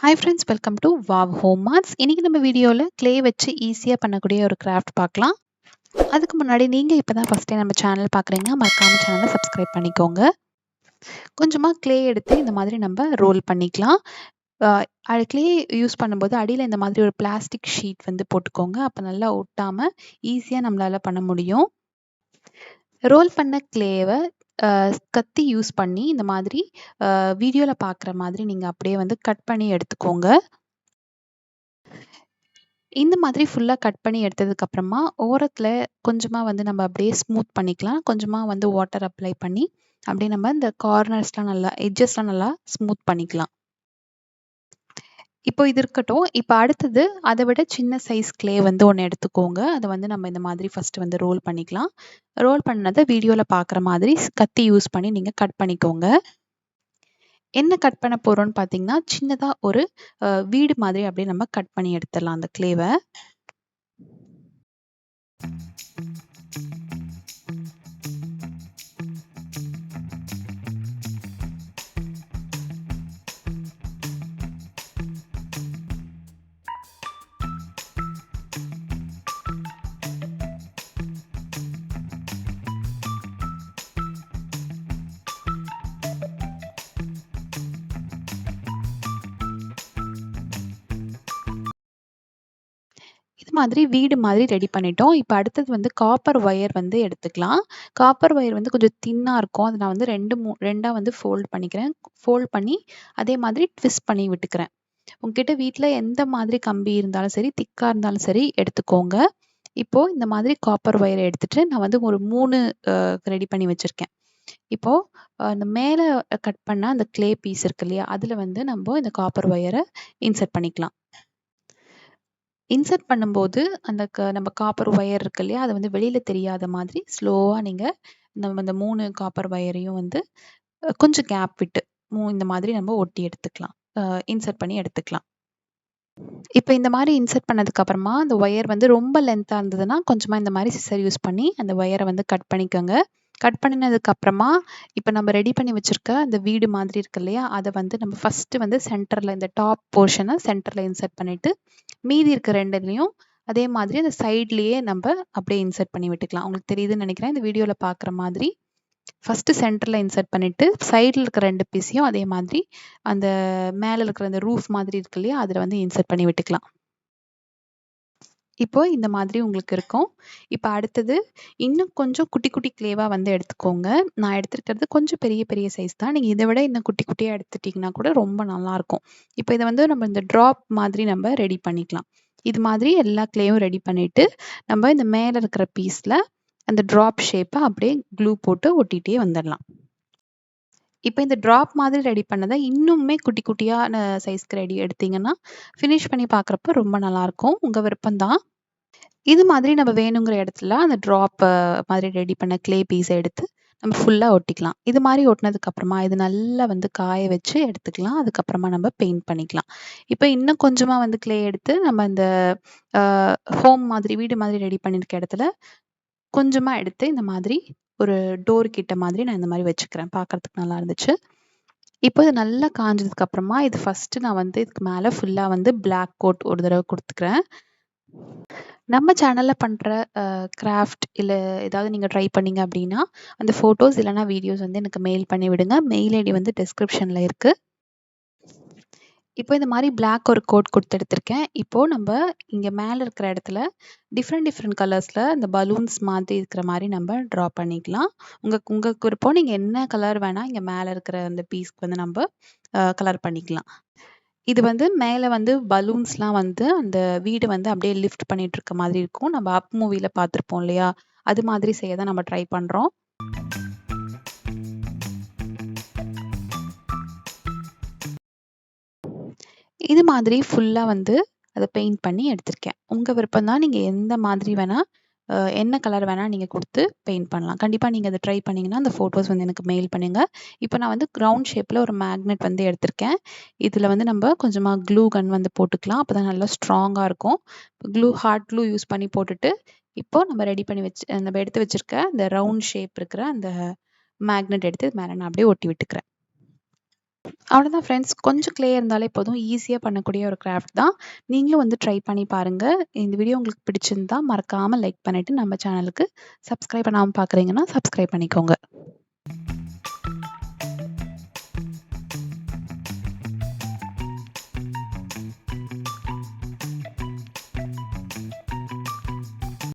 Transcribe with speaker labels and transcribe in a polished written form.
Speaker 1: Hi friends, welcome to wow home arts. இன்னைக்கு நம்ம வீடியோவில் க்ளே வச்சு ஈஸியாக பண்ணக்கூடிய ஒரு கிராஃப்ட் பார்க்கலாம். அதுக்கு முன்னாடி நீங்கள் இப்போ தான் ஃபஸ்ட் டைம் நம்ம சேனல் பார்க்குறீங்கன்னா மறக்காம சேனலை சப்ஸ்கிரைப் பண்ணிக்கோங்க. கொஞ்சமாக க்ளே எடுத்து இந்த மாதிரி நம்ம ரோல் பண்ணிக்கலாம். க்ளே யூஸ் பண்ணும்போது அடியில் இந்த மாதிரி ஒரு பிளாஸ்டிக் ஷீட் வந்து போட்டுக்கோங்க. அப்போ நல்லா ஒட்டாமல் ஈஸியாக நம்மளால் பண்ண முடியும். ரோல் பண்ண க்ளேவை கத்தி யூஸ் பண்ணி இந்த மாதிரி வீடியோவில் பார்க்குற மாதிரி நீங்கள் அப்படியே வந்து கட் பண்ணி எடுத்துக்கோங்க. இந்த மாதிரி ஃபுல்லாக கட் பண்ணி எடுத்ததுக்கப்புறமா ஓரத்தில் கொஞ்சமாக வந்து நம்ம அப்படியே ஸ்மூத் பண்ணிக்கலாம். கொஞ்சமாக வந்து வாட்டர் அப்ளை பண்ணி அப்படியே நம்ம இந்த கார்னர்ஸ்லாம் நல்லா எட்ஜஸ்லாம் நல்லா ஸ்மூத் பண்ணிக்கலாம். இப்போ இது இருக்கட்டும். இப்போ அடுத்தது அதை விட சின்ன சைஸ் க்ளே வந்து ஒன்று எடுத்துக்கோங்க. அதை வந்து நம்ம இந்த மாதிரி ஃபஸ்ட்டு வந்து ரோல் பண்ணிக்கலாம். ரோல் பண்ணதை வீடியோவில் பார்க்குற மாதிரி கத்தி யூஸ் பண்ணி நீங்கள் கட் பண்ணிக்கோங்க. என்ன கட் பண்ண போறோம்னு பார்த்தீங்கன்னா, சின்னதா ஒரு வீடு மாதிரி அப்படியே நம்ம கட் பண்ணி எடுத்துடலாம் அந்த க்ளேவ. இது மாதிரி வீடு மாதிரி ரெடி பண்ணிட்டோம். இப்போ அடுத்தது வந்து காப்பர் ஒயர் வந்து எடுத்துக்கலாம். காப்பர் ஒயர் வந்து கொஞ்சம் தின்னா இருக்கும். அதை நான் வந்து 2ஆ வந்து ஃபோல்ட் பண்ணிக்கிறேன். ஃபோல்ட் பண்ணி அதே மாதிரி ட்விஸ்ட் பண்ணி விட்டுக்கிறேன். உங்ககிட்ட வீட்ல எந்த மாதிரி கம்பி இருந்தாலும் சரி, திக்கா இருந்தாலும் சரி எடுத்துக்கோங்க. இப்போ இந்த மாதிரி காப்பர் ஒயர எடுத்துட்டு நான் வந்து ஒரு 3 ரெடி பண்ணி வச்சிருக்கேன். இப்போ அந்த மேல கட் பண்ண அந்த க்ளே பீஸ் இருக்கு இல்லையா? அதுல வந்து நம்ப இந்த காப்பர் ஒயர இன்சர்ட் பண்ணிக்கலாம். இன்சர்ட் பண்ணும்போது அந்த நம்ம காப்பர் ஒயர் இருக்கு இல்லையா? அது வந்து வெளியில தெரியாத மாதிரி ஸ்லோவா நீங்க நம்ம இந்த 3 காப்பர் ஒயரையும் வந்து கொஞ்சம் கேப் விட்டு இந்த மாதிரி நம்ம ஒட்டி எடுத்துக்கலாம். இன்சர்ட் பண்ணி எடுத்துக்கலாம். இப்ப இந்த மாரி இன்சர்ட் பண்ணதுக்கு அப்புறமா அந்த ஒயர் வந்து ரொம்ப லென்த்தா இருந்ததுன்னா, கொஞ்சமா இந்த மாரி சிசர் யூஸ் பண்ணி அந்த ஒயர வந்து கட் பண்ணிக்கோங்க. கட் பண்ணினதுக்கு அப்புறமா, இப்ப நம்ம ரெடி பண்ணி வச்சிருக்க அந்த வீடு மாதிரி இருக்கு இல்லையா? அத வந்து நம்ம ஃபர்ஸ்ட்டு வந்து சென்டர்ல இந்த டாப் போர்ஷன சென்டர்ல இன்சர்ட் பண்ணிட்டு, மீதி இருக்க 2லயும் அதே மாதிரி அந்த சைட்லயே நம்ப அப்படியே இன்சர்ட் பண்ணி விட்டுக்கலாம். உங்களுக்கு தெரியுதுன்னு நெனைக்கிறேன். இந்த வீடியோல பார்க்குற மாதிரி ஃபர்ஸ்ட்டு சென்டர்ல இன்சர்ட் பண்ணிட்டு, சைடுல இருக்க 2 பீஸையும் அதே மாதிரி அந்த மேல இருக்கிற அந்த ரூஃப் மாதிரி இருக்கு இல்லையா? அதுல வந்து இன்சர்ட் பண்ணி விட்டுக்கலாம். இப்போ இந்த மாதிரி உங்களுக்கு இருக்கும். இப்ப அடுத்தது இன்னும் கொஞ்சம் குட்டி குட்டி க்ளேவா வந்து எடுத்துக்கோங்க. நான் எடுத்திருக்கிறது கொஞ்சம் பெரிய பெரிய சைஸ் தான். நீங்க இத விட இன்னும் குட்டி குட்டியா எடுத்துட்டீங்கன்னா கூட ரொம்ப நல்லாருக்கும். இப்ப இத வந்து நம்ம இந்த ட்ராப் மாதிரி நம்ம ரெடி பண்ணிக்கலாம். இது மாதிரி எல்லா க்ளேயும் ரெடி பண்ணிட்டு, நம்ம இந்த மேல இருக்கிற பீஸ்ல அந்த ட்ராப் ஷேப்ப அப்படியே க்ளூ போட்டு ஒட்டிட்டே வந்துரலாம். இப்ப இந்த ட்ராப் மாதிரி ரெடி பண்ணத இன்னுமே குட்டி குட்டியான சைஸ்க்கு எடுத்தீங்கன்னா, ஃபினிஷ் பண்ணி பார்க்குறப்ப ரொம்ப நல்லாருக்கும். உங்க விருப்பம் தான். இது மாதிரி நம்ம வேணுங்கிற இடத்துல அந்த ட்ராப் மாதிரி ரெடி பண்ண க்ளே பீஸ எடுத்து நம்ம ஃபுல்லா ஒட்டிக்கலாம். இது மாரி ஒட்டுனதுக்கு அப்புறமா இது நல்லா வந்து காய வச்சு எடுத்துக்கலாம். அதுக்கப்புறமா நம்ம பெயிண்ட் பண்ணிக்கலாம். இப்ப இன்னும் கொஞ்சமா வந்து க்ளே எடுத்து நம்ம இந்த அ ஹோம் மாதிரி வீடு மாதிரி ரெடி பண்ணியிருக்க இடத்துல கொஞ்சமா எடுத்து இந்த மாதிரி ஒரு டோர் கிட்ட மாதிரி நான் இந்த மாரி வச்சுக்கிறேன். பார்க்கறதுக்கு நல்லா இருந்துச்சு. இப்போ இது நல்லா காஞ்சதுக்கு அப்புறமா இது ஃபர்ஸ்ட்டு நான் வந்து இதுக்கு மேல ஃபுல்லா வந்து பிளாக் கோட் ஒரு தடவ குடுத்துக்கிறேன். நம்ம சேனல்ல பண்ற கிராஃப்ட் இல்ல ஏதாவது நீங்க ட்ரை பண்ணீங்க அப்டின்னா, அந்த ஃபோட்டோஸ் இல்லன்னா வீடியோஸ் வந்து எனக்கு மெயில் பண்ணி விடுங்க. மெயில் ஐடி வந்து டிஸ்கிரிப்ஷன்ல இருக்கு. இப்போ இந்த மாரி பிளாக் ஒரு கோட் குடுத்து எடுத்திருக்கேன். இப்போ நம்ப இங்க மேல இருக்கிற இடத்துல டிஃபரெண்ட் டிஃபரெண்ட் கலர்ஸ்ல இந்த பலூன்ஸ் மாதிரி இருக்கிற மாரி நம்ப ட்ரா பண்ணிக்கலாம். உங்க விருப்பம். நீங்க என்ன கலர் வேணா இங்க மேல இருக்கிற அந்த பீஸ்க்கு வந்து நம்ப கலர் பண்ணிக்கலாம். இது வந்து மேல வந்து பலூன்ஸ்லாம் வந்து அந்த வீடு வந்து அப்படியே லிஃப்ட் பண்ணிட்டு இருக்க மாதிரி இருக்கும். நம்ம அப் மூவில பார்த்துருப்போம் இல்லையா? அது மாதிரி செய்ய தான் நம்ம ட்ரை பண்றோம். இது மாதிரி ஃபுல்லா வந்து அத பெயிண்ட் பண்ணி எடுத்திருக்கேன். உங்க விருப்பம் தான். நீங்க எந்த மாதிரி வேணா என்ன கலர் வேணா நீங்க குடுத்து பெயிண்ட் பண்ணலாம். கண்டிப்பா நீங்க அத ட்ரை பண்ணீங்கன்னா, அந்த ஃபோட்டோஸ் வந்து எனக்கு மெயில் பண்ணுங்க. இப்ப நான் வந்து ரவுண்ட் ஷேப்ல ஒரு மேக்னெட் வந்து எடுத்திருக்கேன். இதுல வந்து நம்ப கொஞ்சமா க்ளூ கன் வந்து போட்டுக்கலாம். அப்பதான் நல்லா ஸ்ட்ராங்கா இருக்கும். ஹார்ட் க்ளூ யூஸ் பண்ணி போட்டுட்டு, இப்போ நம்ம ரெடி பண்ணி நம்ம எடுத்து வச்சிருக்க இந்த ரவுண்ட் ஷேப் இருக்கிற அந்த மேக்னெட் எடுத்து இது மேல நான் அப்படியே ஒட்டி விட்டுக்கிறேன். அவ்வளோதான் ஃப்ரெண்ட்ஸ். கொஞ்சம் க்ளே இருந்தாலே போதும். ஈஸியா பண்ணக்கூடிய ஒரு கிராஃப்ட் தான். நீங்களும் வந்து ட்ரை பண்ணி பாருங்க. இந்த வீடியோ உங்களுக்கு பிடிச்சிருந்தா மறக்காம லைக் பண்ணிட்டு நம்ம சேனலுக்கு சப்ஸ்கிரைப் பண்ணாம பார்க்குறீங்கன்னா, சப்ஸ்கிரைப் பண்ணிக்கோங்க.